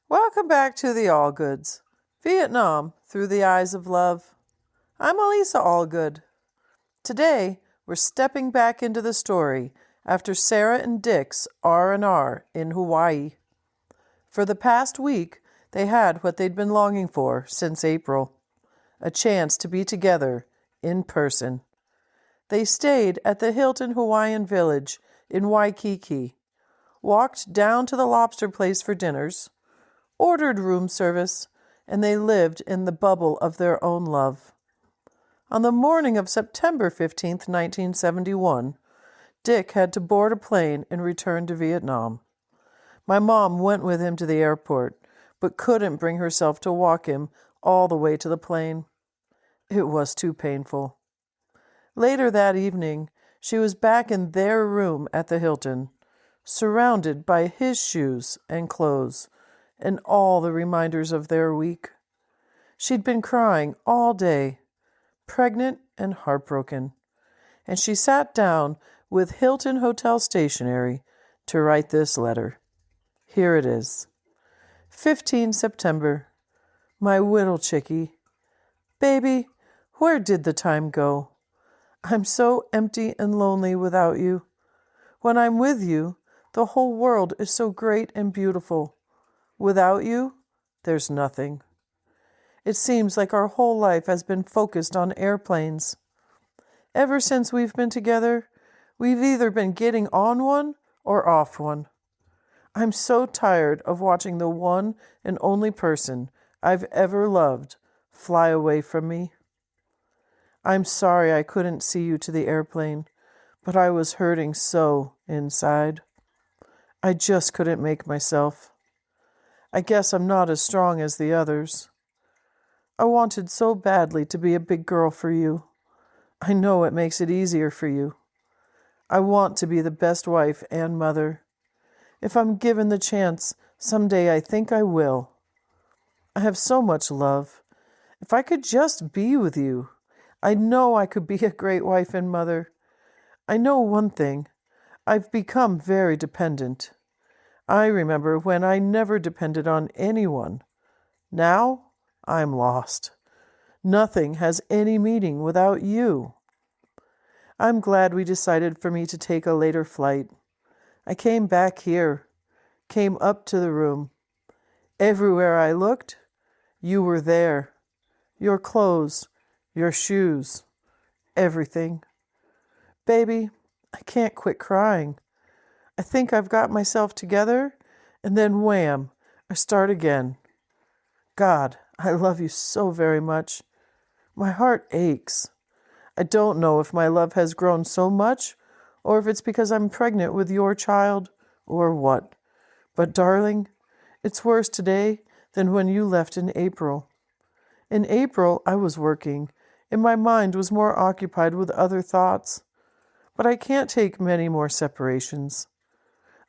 Welcome back to the Allgoods, Vietnam through the eyes of love. I'm Elisa Allgood. Today, we're stepping back into the story after Sarah and Dick's R&R in Hawaii. For the past week, they had what they'd been longing for since April, a chance to be together in person. They stayed at the Hilton Hawaiian Village in Waikiki, walked down to the lobster place for dinners, ordered room service, and they lived in the bubble of their own love. On the morning of September 15th, 1971, Dick had to board a plane and return to Vietnam. My mom went with him to the airport, but couldn't bring herself to walk him all the way to the plane. It was too painful. Later that evening, she was back in their room at the Hilton, surrounded by his shoes and clothes, and all the reminders of their week. She'd been crying all day, pregnant and heartbroken, and she sat down with Hilton Hotel stationery to write this letter. Here it is. 15 September. My little chickie. Baby, where did the time go? I'm so empty and lonely without you. When I'm with you, the whole world is so great and beautiful. Without you, there's nothing. It seems like our whole life has been focused on airplanes. Ever since we've been together, we've either been getting on one or off one. I'm so tired of watching the one and only person I've ever loved fly away from me. I'm sorry I couldn't see you to the airplane, but I was hurting so inside. I just couldn't make myself. I guess I'm not as strong as the others. I wanted so badly to be a big girl for you. I know it makes it easier for you. I want to be the best wife and mother. If I'm given the chance, someday I think I will. I have so much love. If I could just be with you, I know I could be a great wife and mother. I know one thing. I've become very dependent. I remember when I never depended on anyone. Now, I'm lost. Nothing has any meaning without you. I'm glad we decided for me to take a later flight. I came back here, came up to the room. Everywhere I looked, you were there. Your clothes, your shoes, everything. Baby, I can't quit crying. I think I've got myself together, and then wham, I start again. God, I love you so very much. My heart aches. I don't know if my love has grown so much, or if it's because I'm pregnant with your child, or what. But darling, it's worse today than when you left in April. In April, I was working, and my mind was more occupied with other thoughts. But I can't take many more separations.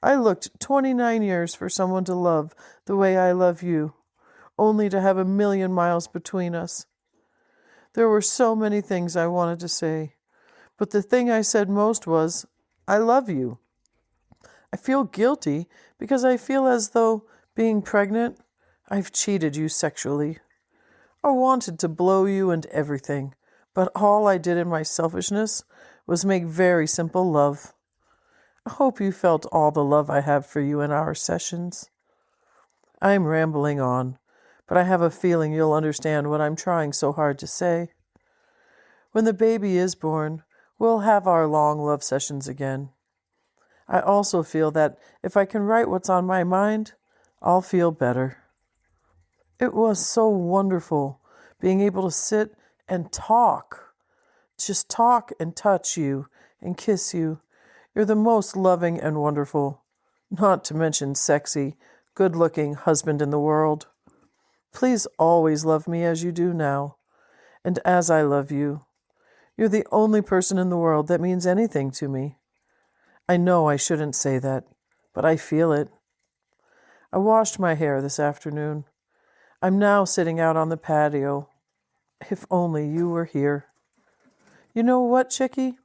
I looked 29 years for someone to love the way I love you, only to have 1,000,000 miles between us. There were so many things I wanted to say, but the thing I said most was, I love you. I feel guilty because I feel as though, being pregnant, I've cheated you sexually. I wanted to blow you and everything, but all I did in my selfishness was make very simple love. I hope you felt all the love I have for you in our sessions. I'm rambling on, but I have a feeling you'll understand what I'm trying so hard to say. When the baby is born, we'll have our long love sessions again. I also feel that if I can write what's on my mind, I'll feel better. It was so wonderful being able to sit and talk. Just talk and touch you and kiss you. You're the most loving and wonderful, not to mention sexy, good-looking husband in the world. Please always love me as you do now, and as I love you. You're the only person in the world that means anything to me. I know I shouldn't say that, but I feel it. I washed my hair this afternoon. I'm now sitting out on the patio. If only you were here. You know what, Chickie?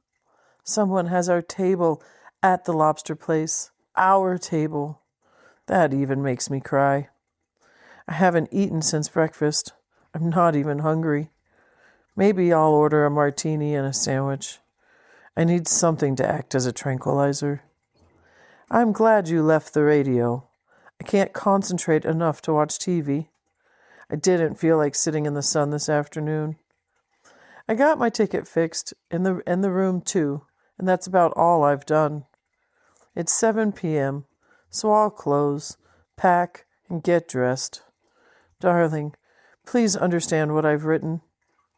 Someone has our table at the lobster place. Our table. That even makes me cry. I haven't eaten since breakfast. I'm not even hungry. Maybe I'll order a martini and a sandwich. I need something to act as a tranquilizer. I'm glad you left the radio. I can't concentrate enough to watch TV. I didn't feel like sitting in the sun this afternoon. I got my ticket fixed in the room too, and that's about all I've done. It's 7 p.m., so I'll close, pack, and get dressed. Darling, please understand what I've written.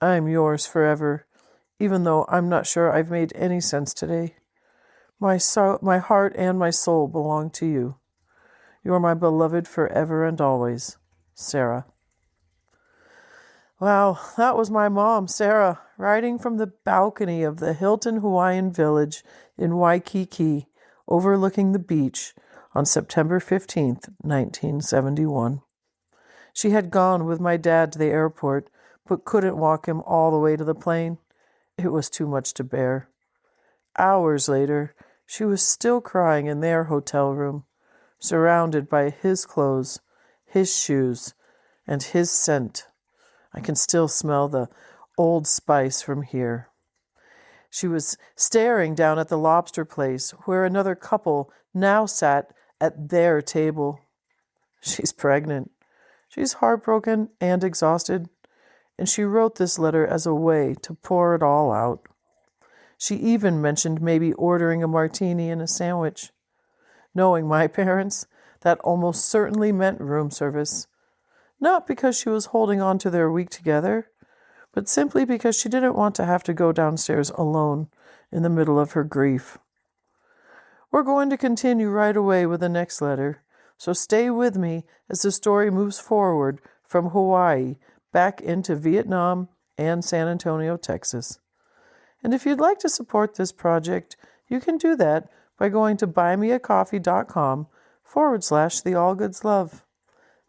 I'm yours forever, even though I'm not sure I've made any sense today. My heart and my soul belong to you. You are my beloved forever and always, Sarah. Wow, that was my mom, Sarah, writing from the balcony of the Hilton Hawaiian Village in Waikiki, overlooking the beach on September 15th, 1971. She had gone with my dad to the airport, but couldn't walk him all the way to the plane. It was too much to bear. Hours later, she was still crying in their hotel room, surrounded by his clothes, his shoes, and his scent. I can still smell the Old Spice from here. She was staring down at the lobster place where another couple now sat at their table. She's pregnant. She's heartbroken and exhausted, and she wrote this letter as a way to pour it all out. She even mentioned maybe ordering a martini and a sandwich. Knowing my parents, that almost certainly meant room service. Not because she was holding on to their week together, but simply because she didn't want to have to go downstairs alone in the middle of her grief. We're going to continue right away with the next letter, so stay with me as the story moves forward from Hawaii back into Vietnam and San Antonio, Texas. And if you'd like to support this project, you can do that by going to buymeacoffee.com/the Allgoods Love.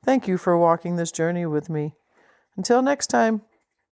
Thank you for walking this journey with me. Until next time.